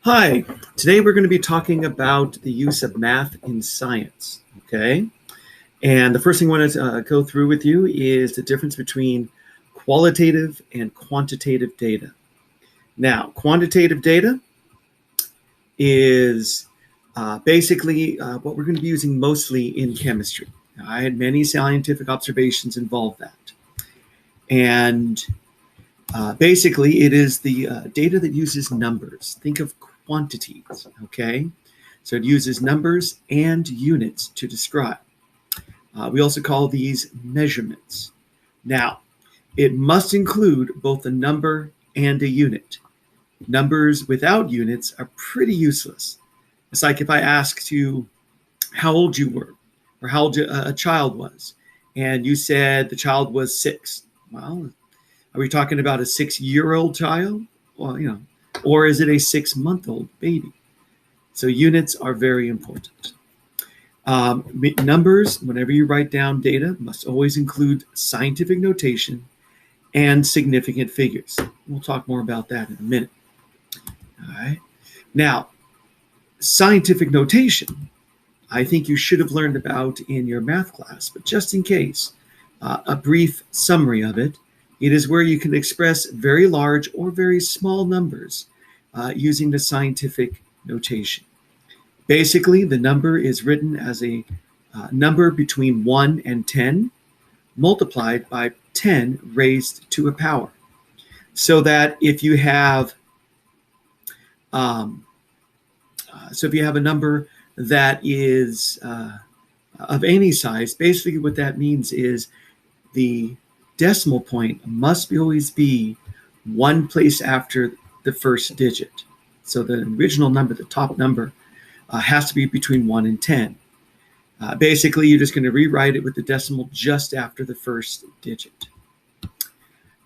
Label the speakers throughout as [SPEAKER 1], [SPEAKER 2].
[SPEAKER 1] Hi, today we're going to be talking about the use of math in science, okay? And the first thing I want to go through with you is the difference between qualitative and quantitative data. Now, quantitative data is basically what we're going to be using mostly in chemistry. Now, I had many scientific observations involve that. And basically, it is the data that uses numbers. Think of quantities, okay? So it uses numbers and units to describe. We also call these measurements. Now, it must include both a number and a unit. Numbers without units are pretty useless. It's like if I asked you how old you were or how old a child was, and you said the child was 6. Well, are we talking about a 6-year-old child? Well, or is it a 6-month-old baby? So units are very important. Numbers, whenever you write down data, must always include scientific notation and significant figures. We'll talk more about that in a minute. All right. Now, scientific notation, I think you should have learned about in your math class, but just in case, a brief summary of it. It is where you can express very large or very small numbers using the scientific notation. Basically, the number is written as a number between 1 and 10 multiplied by 10 raised to a power. So that if you have a number that is of any size, basically what that means is the decimal point must always be one place after the first digit. So the original number, the top number, has to be between 1 and 10. Basically, you're just going to rewrite it with the decimal just after the first digit.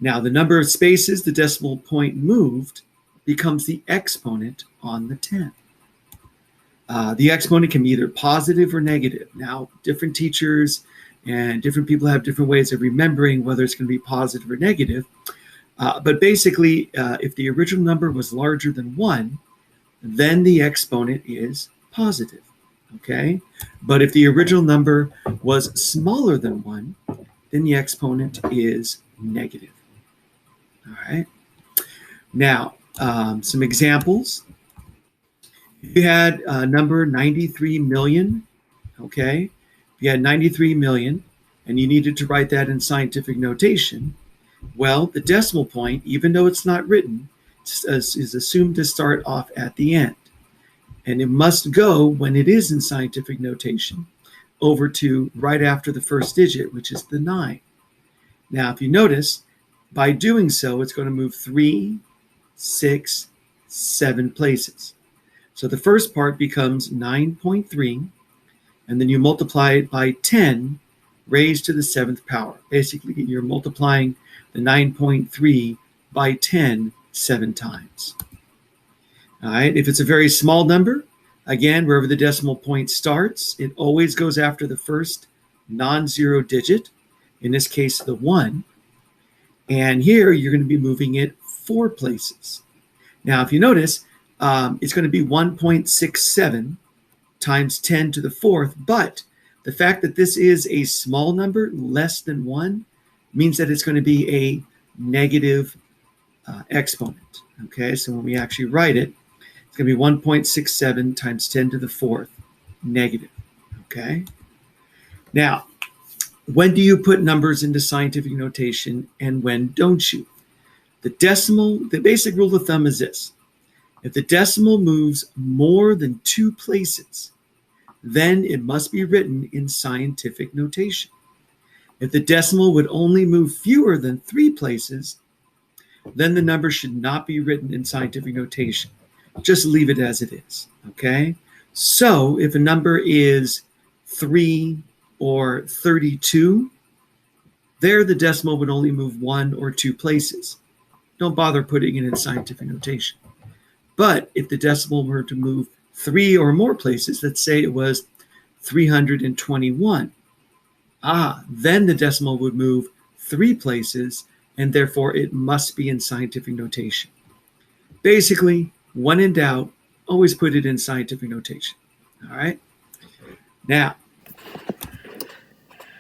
[SPEAKER 1] Now, the number of spaces the decimal point moved becomes the exponent on the 10. The exponent can be either positive or negative. Now, different teachers and different people have different ways of remembering whether it's going to be positive or negative. But basically, if the original number was larger than 1, then the exponent is positive, okay? But if the original number was smaller than 1, then the exponent is negative, all right? Now, some examples. If you had number 93 million, okay? If you had 93 million and you needed to write that in scientific notation, well, the decimal point, even though it's not written, is assumed to start off at the end. And it must go, when it is in scientific notation, over to right after the first digit, which is the 9. Now, if you notice, by doing so, it's going to move 3, 6, 7 places. So the first part becomes 9.3, and then you multiply it by 10 raised to the 7th power. Basically, you're multiplying the 9.3 by 10 7 times. All right, if it's a very small number, again, wherever the decimal point starts, it always goes after the first non-zero digit, in this case, the 1. And here, you're going to be moving it 4 places. Now, if you notice, it's going to be 1.67 times 10 to the 4th, but the fact that this is a small number, less than 1, means that it's going to be a negative exponent, okay? So when we actually write it, it's going to be 1.67 times 10 to the 4th, negative, okay? Now, when do you put numbers into scientific notation and when don't you? The basic rule of thumb is this. If the decimal moves more than 2 places, then it must be written in scientific notation. If the decimal would only move fewer than 3 places, then the number should not be written in scientific notation. Just leave it as it is, okay? So if a number is 3 or 32, there the decimal would only move 1 or 2 places. Don't bother putting it in scientific notation. But if the decimal were to move 3 or more places, let's say it was 321, then the decimal would move 3 places, and therefore it must be in scientific notation. Basically, when in doubt, always put it in scientific notation. All right. Now,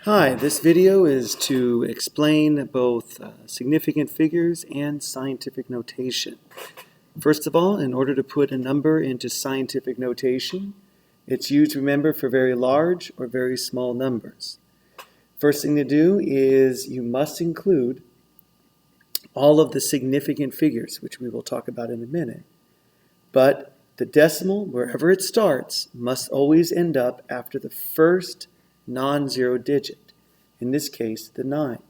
[SPEAKER 2] Hi, this video is to explain both significant figures and scientific notation. First of all, in order to put a number into scientific notation, it's used, remember, for very large or very small numbers. First thing to do is you must include all of the significant figures, which we will talk about in a minute. But the decimal, wherever it starts, must always end up after the first non-zero digit, in this case, the 9.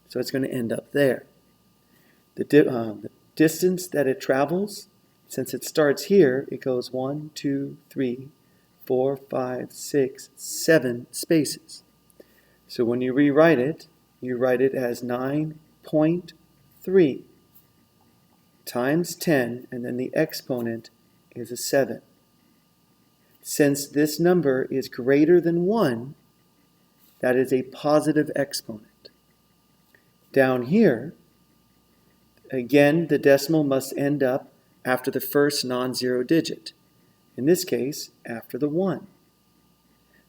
[SPEAKER 2] So it's going to end up there. The distance that it travels, since it starts here, it goes 1, 2, 3, 4, 5, 6, 7 spaces. So when you rewrite it, you write it as 9.3 times 10, and then the exponent is a 7. Since this number is greater than 1, that is a positive exponent. Down here, again, the decimal must end up after the first non-zero digit. In this case, after the 1.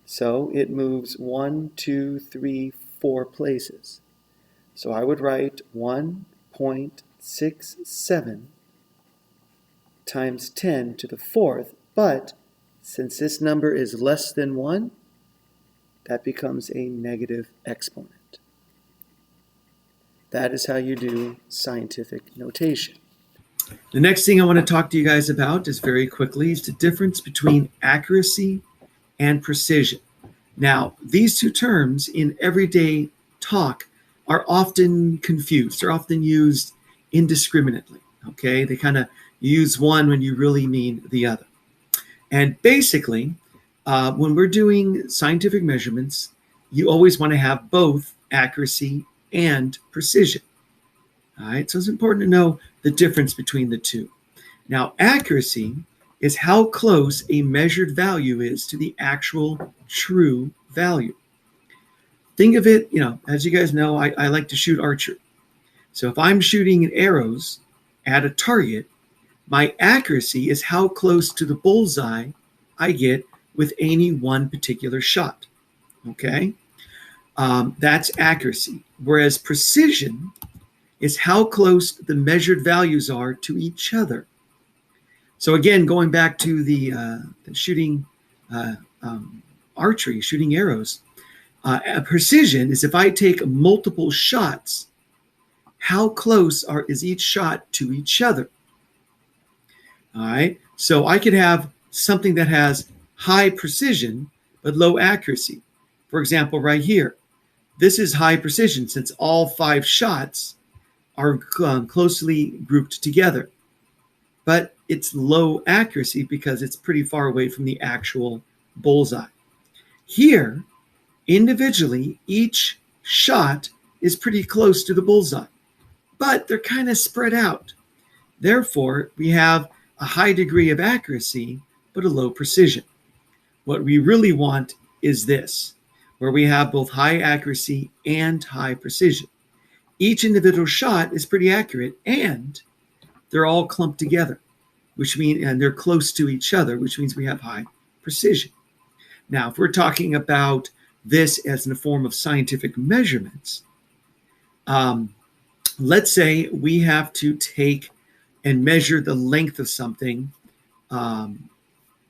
[SPEAKER 2] So it moves 1, 2, 3, 4 places. So I would write 1.67 times 10 to the 4th, but since this number is less than 1, that becomes a negative exponent. That is how you do scientific notation.
[SPEAKER 1] the next thing I want to talk to you guys about is very quickly is the difference between accuracy and precision. Now, these two terms in everyday talk are often confused. They're often used indiscriminately, okay? They kind of use one when you really mean the other. And basically, when we're doing scientific measurements, you always want to have both accuracy and precision. All right, so it's important to know the difference between the two. Now, accuracy is how close a measured value is to the actual true value. Think of it, as you guys know, I like to shoot archery. So if I'm shooting arrows at a target, my accuracy is how close to the bullseye I get with any one particular shot. Okay? That's accuracy. Whereas precision is how close the measured values are to each other. So again, going back to the shooting archery, shooting arrows, precision is if I take multiple shots, how close is each shot to each other? All right, so I could have something that has high precision but low accuracy. For example, right here, this is high precision since all 5 shots are closely grouped together. But it's low accuracy because it's pretty far away from the actual bullseye. Here, individually, each shot is pretty close to the bullseye, but they're kind of spread out. Therefore, we have a high degree of accuracy, but a low precision. What we really want is this, where we have both high accuracy and high precision. Each individual shot is pretty accurate, and they're all clumped together, and they're close to each other, which means we have high precision. Now, if we're talking about this as in a form of scientific measurements, let's say we have to take and measure the length of something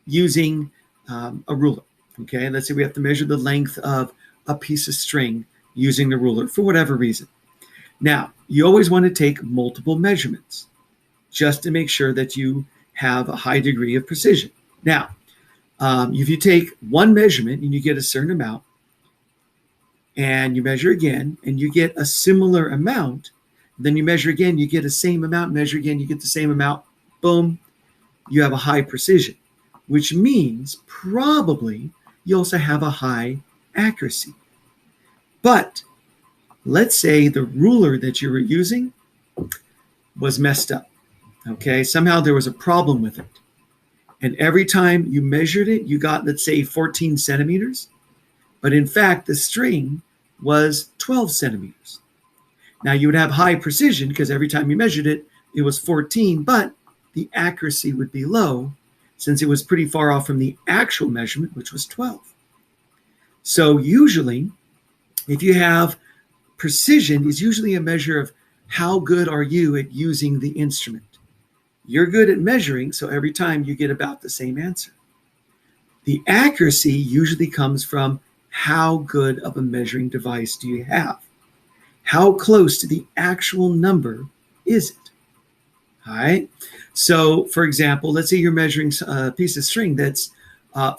[SPEAKER 1] using a ruler. Okay, let's say we have to measure the length of a piece of string using the ruler for whatever reason. Now, you always want to take multiple measurements just to make sure that you have a high degree of precision. Now, if you take one measurement and you get a certain amount, and you measure again, and you get a similar amount, then you measure again, you get the same amount, measure again, you get the same amount, boom, you have a high precision, which means probably you also have a high accuracy. But let's say the ruler that you were using was messed up. Okay, somehow there was a problem with it. And every time you measured it, you got, let's say, 14 centimeters. But in fact, the string was 12 centimeters. Now you would have high precision because every time you measured it, it was 14, but the accuracy would be low since it was pretty far off from the actual measurement, which was 12. So usually, if you have precision, is usually a measure of how good are you at using the instrument. You're good at measuring, so every time you get about the same answer. The accuracy usually comes from how good of a measuring device do you have? How close to the actual number is it? All right. So, for example, let's say you're measuring a piece of string that's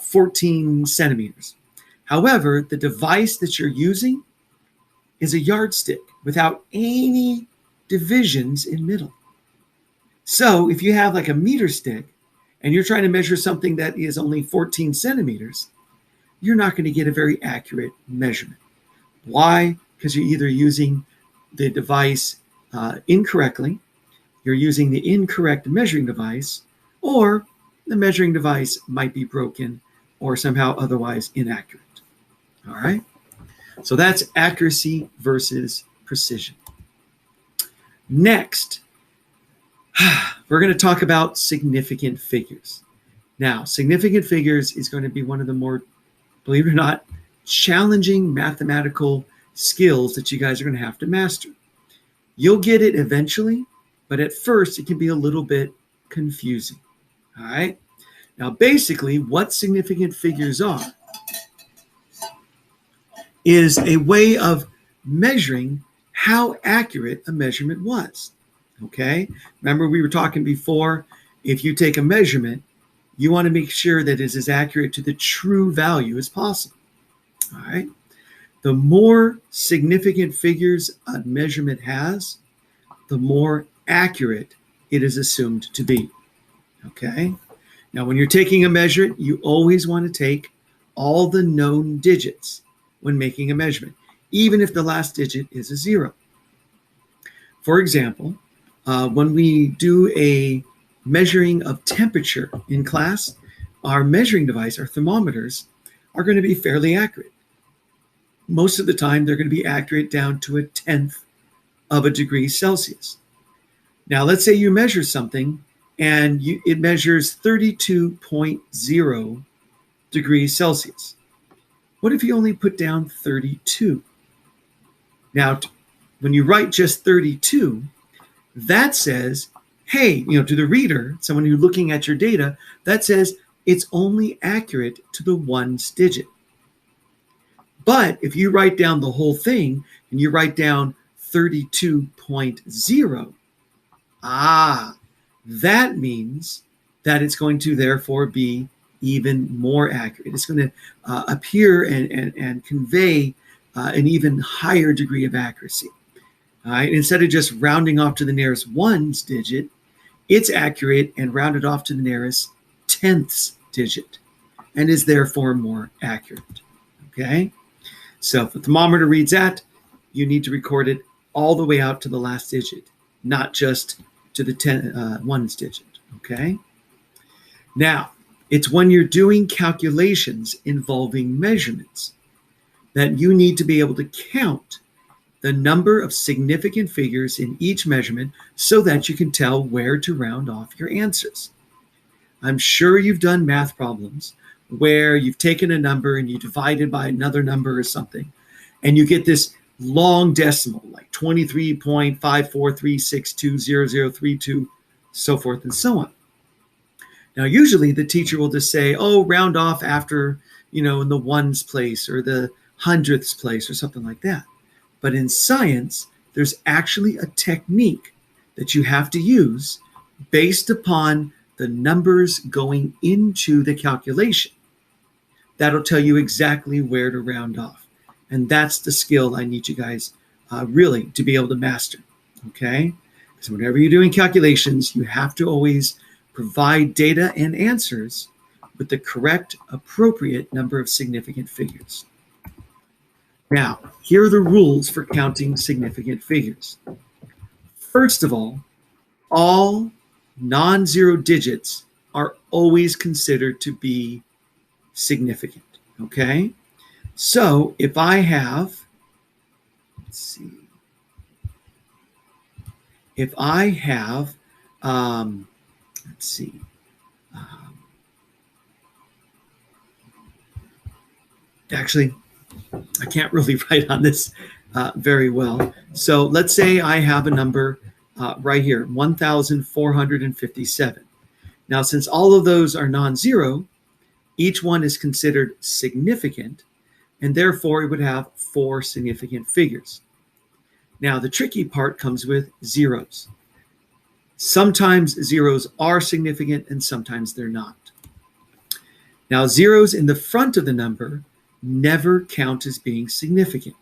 [SPEAKER 1] 14 centimeters. However, the device that you're using is a yardstick without any divisions in middle. So, if you have like a meter stick and you're trying to measure something that is only 14 centimeters, you're not going to get a very accurate measurement. Why? Because you're either using the device incorrectly, you're using the incorrect measuring device, or the measuring device might be broken or somehow otherwise inaccurate. All right? So that's accuracy versus precision. Next, we're going to talk about significant figures. Now, significant figures is going to be one of the more, believe it or not, challenging mathematical skills that you guys are going to have to master. You'll get it eventually, but at first it can be a little bit confusing. All right? Now, basically, what significant figures are is a way of measuring how accurate a measurement was. Okay? Remember, we were talking before, if you take a measurement, you want to make sure that it is as accurate to the true value as possible. All right? The more significant figures a measurement has, the more accurate it is assumed to be. Okay? Now, when you're taking a measurement, you always want to take all the known digits when making a measurement, even if the last digit is a 0. For example, when we do a measuring of temperature in class, our measuring device, our thermometers, are going to be fairly accurate. Most of the time, they're going to be accurate down to 1/10 of a degree Celsius. Now, let's say you measure something and it measures 32.0 degrees Celsius. What if you only put down 32? Now, when you write just 32, that says, hey, to the reader, someone who's looking at your data, that says it's only accurate to the ones digit. But if you write down the whole thing and you write down 32.0, that means that it's going to therefore be even more accurate. It's going to appear and convey an even higher degree of accuracy. All right? Instead of just rounding off to the nearest ones digit, it's accurate and rounded off to the nearest tenths digit and is therefore more accurate. Okay? So if a thermometer reads that, you need to record it all the way out to the last digit, not just to the ones digit. Okay? Now, it's when you're doing calculations involving measurements that you need to be able to count the number of significant figures in each measurement so that you can tell where to round off your answers. I'm sure you've done math problems where you've taken a number and you divide it by another number or something, and you get this long decimal, like 23.543620032, so forth and so on. Now, usually the teacher will just say, round off after, in the ones place or the hundredths place or something like that. But in science, there's actually a technique that you have to use based upon the numbers going into the calculation. That'll tell you exactly where to round off. And that's the skill I need you guys really to be able to master. Okay? So whenever you're doing calculations, you have to always provide data and answers with the correct, appropriate number of significant figures. Now, here are the rules for counting significant figures. First of all non-zero digits are always considered to be significant, okay? So if I have, Actually, I can't really write on this very well. So let's say I have a number right here, 1,457. Now, since all of those are non-zero, each one is considered significant, and therefore it would have 4 significant figures. Now, the tricky part comes with zeros. Sometimes zeros are significant and sometimes they're not. Now, zeros in the front of the number never count as being significant.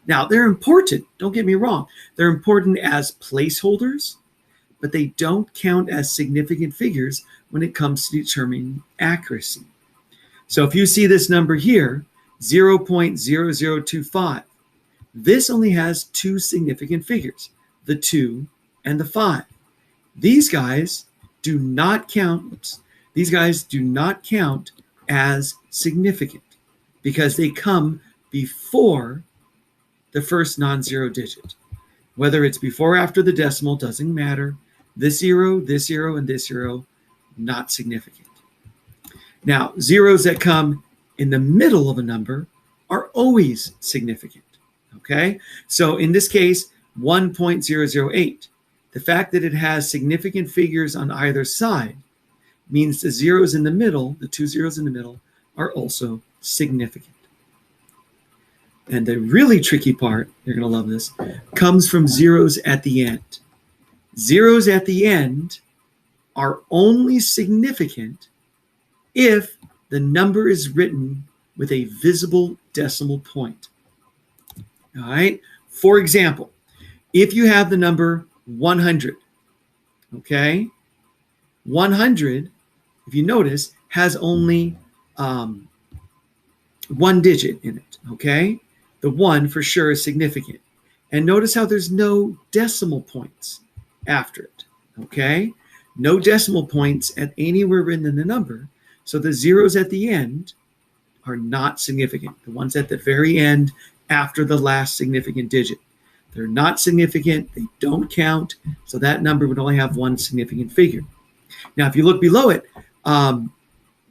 [SPEAKER 1] Now, they're important, don't get me wrong. They're important as placeholders, but they don't count as significant figures when it comes to determining accuracy. So if you see this number here, 0.0025, this only has 2 significant figures, the 2 and the 5. These guys do not count. These guys do not count as significant because they come before the first non-zero digit. Whether it's before or after the decimal doesn't matter. This zero, and this zero, not significant. Now, zeros that come in the middle of a number are always significant. Okay, so in this case, 1.008, the fact that it has significant figures on either side means the zeros in the middle, the 2 zeros in the middle, are also significant. And the really tricky part, you're going to love this, comes from zeros at the end. Zeros at the end are only significant if the number is written with a visible decimal point. All right. For example, if you have the number 100, okay, 100, if you notice, has only 1 digit in it, okay? The 1 for sure is significant. And notice how there's no decimal points after it, okay? No decimal points at anywhere written in the number. So the zeros at the end are not significant. The ones at the very end after the last significant digit. They're not significant. They don't count. So that number would only have 1 significant figure. Now, if you look below it, the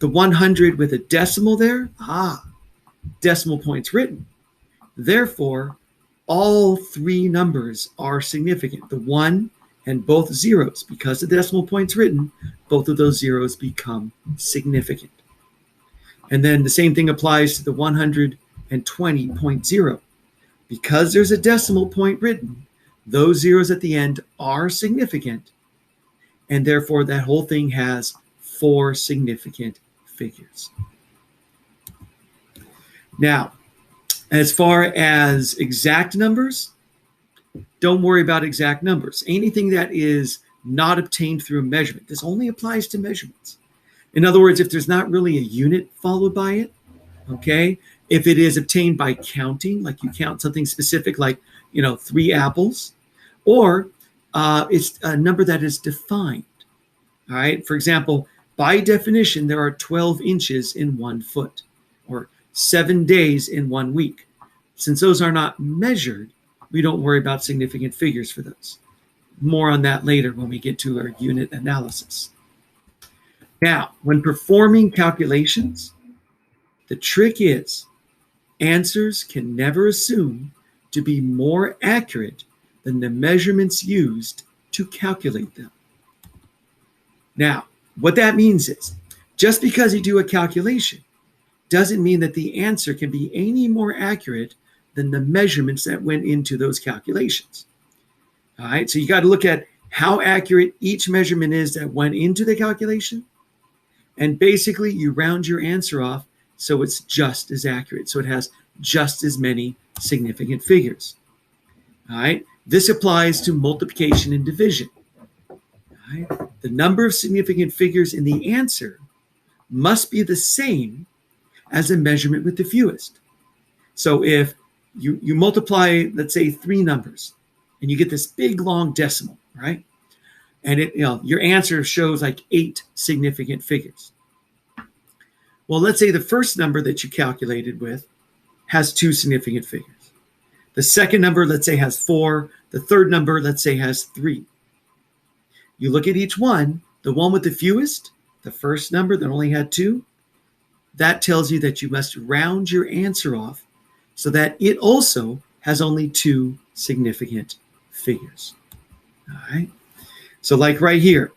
[SPEAKER 1] 100 with a decimal there, decimal points written. Therefore, all 3 numbers are significant. The 1 and both zeros, because the decimal points written, both of those zeros become significant. And then the same thing applies to the 120.0. Because there's a decimal point written, those zeros at the end are significant, and therefore that whole thing has 4 significant figures. Now, as far as exact numbers, don't worry about exact numbers. Anything that is not obtained through a measurement, this only applies to measurements. In other words, if there's not really a unit followed by it, okay, if it is obtained by counting, like you count something specific, like 3 apples, or it's a number that is defined. All right. For example, by definition, there are 12 inches in 1 foot, or 7 days in 1 week. Since those are not measured, we don't worry about significant figures for those. More on that later when we get to our unit analysis. Now, when performing calculations, the trick is answers can never assume to be more accurate than the measurements used to calculate them. Now, what that means is, just because you do a calculation doesn't mean that the answer can be any more accurate than the measurements that went into those calculations. All right, so you got to look at how accurate each measurement is that went into the calculation, and basically you round your answer off so it's just as accurate, so it has just as many significant figures. All right, this applies to multiplication and division. All right, the number of significant figures in the answer must be the same as the measurement with the fewest. So if you multiply, let's say, 3 numbers, and you get this big long decimal, right? And your answer shows like 8 significant figures. Well, let's say the first number that you calculated with has 2 significant figures. The second number, let's say, has 4. The third number, let's say, has 3. You look at each one, the one with the fewest, the first number that only had 2, that tells you that you must round your answer off so that it also has only two significant figures. All right. So like right here,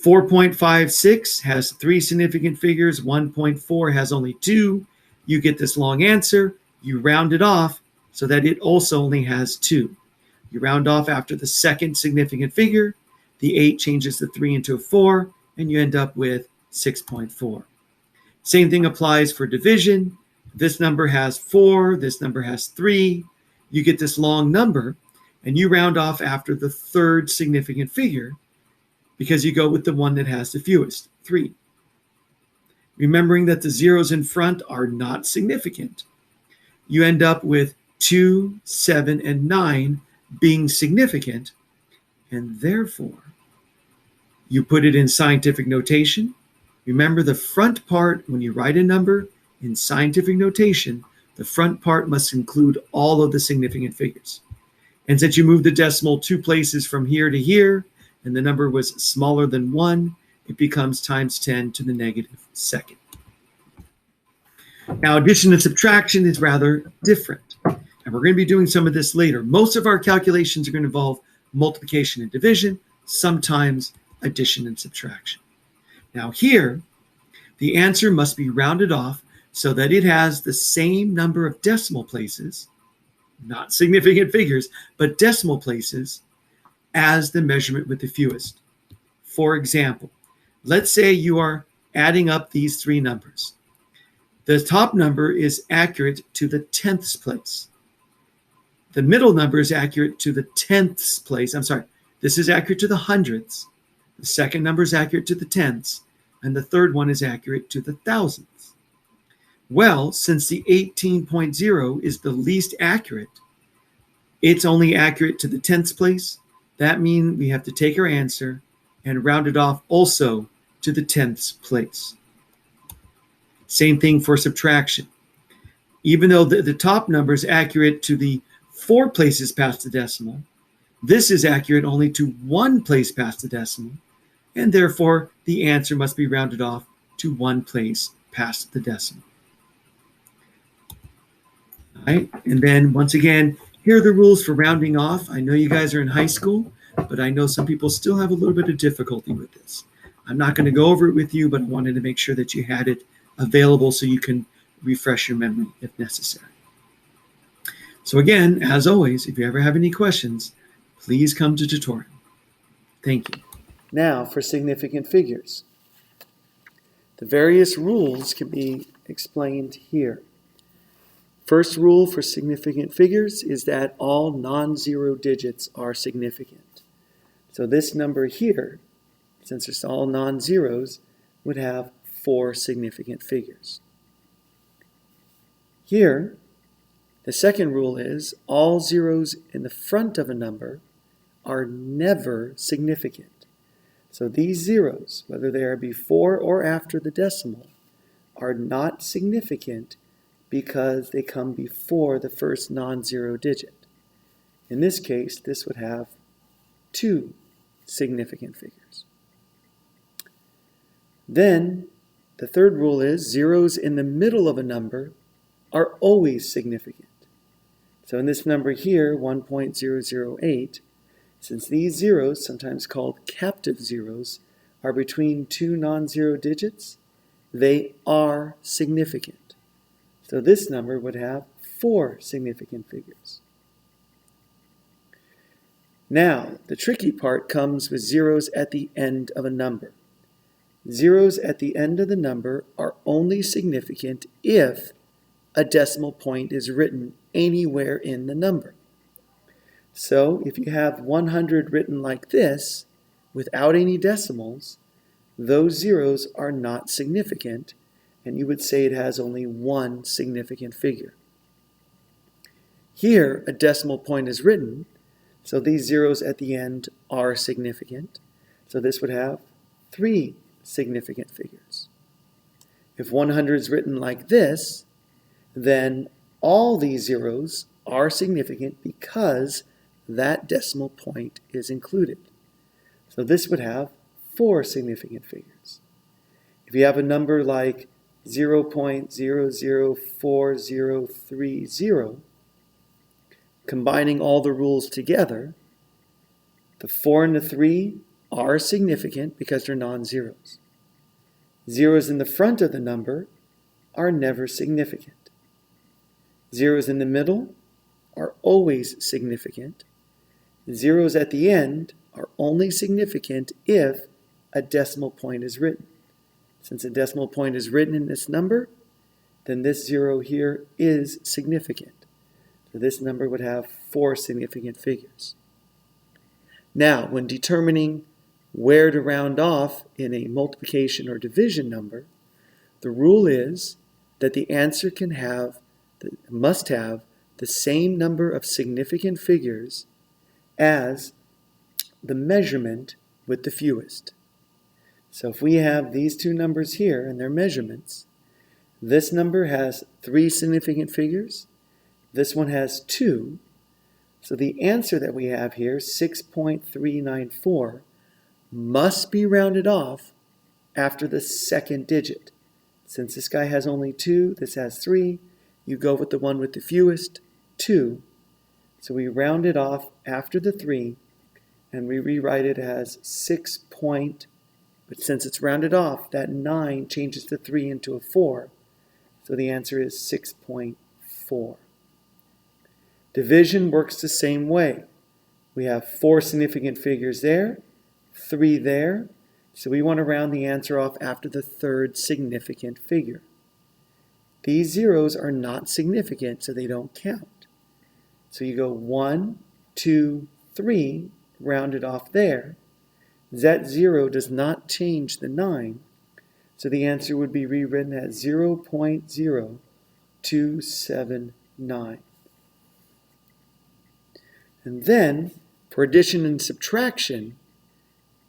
[SPEAKER 1] 4.56 has three significant figures. 1.4 has only two. You get this long answer. You round it off so that it also only has two. You round off after the second significant figure. The 8 changes the 3 into a 4, and you end up with 6.4. Same thing applies for division. This number has 4. This number has 3. You get this long number, and you round off after the third significant figure because you go with the one that has the fewest, 3. Remembering that the zeros in front are not significant, you end up with 2, 7, and 9 being significant, and therefore you put it in scientific notation. Remember, the front part, when you write a number in scientific notation, the front part must include all of the significant figures. And since you moved the decimal 2 places from here to here, and the number was smaller than 1, it becomes times 10 to the negative second. Now, addition and subtraction is rather different. And we're going to be doing some of this later. Most of our calculations are going to involve multiplication and division, sometimes addition and subtraction. Now here, the answer must be rounded off so that it has the same number of decimal places, not significant figures, but decimal places, as the measurement with the fewest. For example, let's say you are adding up these three numbers. The top number is accurate to the tenths place. The middle number is accurate to the tenths place. I'm sorry, this is accurate to the hundredths. The second number is accurate to the tenths. And the third one is accurate to the thousandths. Well, since the 18.0 is the least accurate, it's only accurate to the tenths place. That means we have to take our answer and round it off also to the tenths place. Same thing for subtraction. Even though the top number is accurate to the 4 places past the decimal, this is accurate only to 1 place past the decimal, and therefore the answer must be rounded off to 1 place past the decimal. All right, and then once again, here are the rules for rounding off. I know you guys are in high school, but I know some people still have a little bit of difficulty with this. I'm not going to go over it with you, but I wanted to make sure that you had it available so you can refresh your memory if necessary. So again, as always, if you ever have any questions, please come to tutorial. Thank you.
[SPEAKER 2] Now for significant figures. The various rules can be explained here. First rule for significant figures is that all non-zero digits are significant. So this number here, since it's all non-zeros, would have 4 significant figures. Here, the second rule is all zeros in the front of a number are never significant. So these zeros, whether they are before or after the decimal, are not significant because they come before the first non-zero digit. In this case, this would have 2 significant figures. Then, the third rule is zeros in the middle of a number are always significant. So in this number here, 1.008, since these zeros, sometimes called captive zeros, are between 2 non-zero digits, they are significant. So this number would have 4 significant figures. Now, the tricky part comes with zeros at the end of a number. Zeros at the end of the number are only significant if a decimal point is written anywhere in the number. So if you have 100 written like this, without any decimals, those zeros are not significant, and you would say it has only 1 significant figure. Here, a decimal point is written, so these zeros at the end are significant. So this would have 3 significant figures. If 100 is written like this, then all these zeros are significant because that decimal point is included. So this would have 4 significant figures. If you have a number like 0.004030, combining all the rules together, the 4 and the 3 are significant because they're non-zeros. Zeros in the front of the number are never significant. Zeros in the middle are always significant. Zeros at the end are only significant if a decimal point is written. Since a decimal point is written in this number, then this 0 here is significant. So this number would have 4 significant figures. Now, when determining where to round off in a multiplication or division number, the rule is that the answer must have the same number of significant figures as the measurement with the fewest. So if we have these two numbers here and their measurements, this number has 3 significant figures, this one has 2, so the answer that we have here, 6.394, must be rounded off after the second digit. Since this guy has only 2, this has 3, you go with the one with the fewest, 2. So we round it off after the 3, and we rewrite it as 6. But since it's rounded off, that 9 changes the 3 into a 4. So the answer is 6.4. Division works the same way. We have 4 significant figures there, 3 there. So we want to round the answer off after the third significant figure. These zeros are not significant, so they don't count. So you go 1, 2, 3, round it off there. That 0 does not change the 9, so the answer would be rewritten as 0.0279. And then, for addition and subtraction,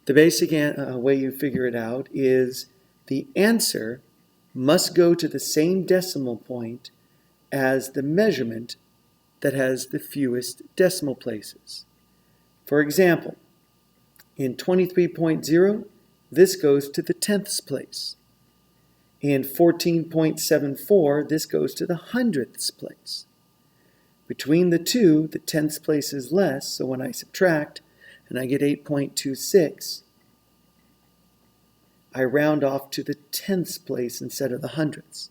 [SPEAKER 2] the basic way you figure it out is the answer must go to the same decimal point as the measurement that has the fewest decimal places. For example, in 23.0, this goes to the 10th place. In 14.74, this goes to the 100th place. Between the two, the 10th place is less, so when I subtract and I get 8.26, I round off to the 10th place instead of the hundredths.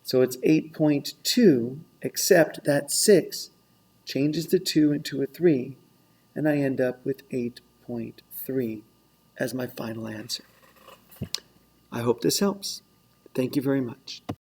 [SPEAKER 2] So it's 8.2, except that 6 changes the 2 into a 3, and I end up with 8.3 as my final answer. I hope this helps. Thank you very much.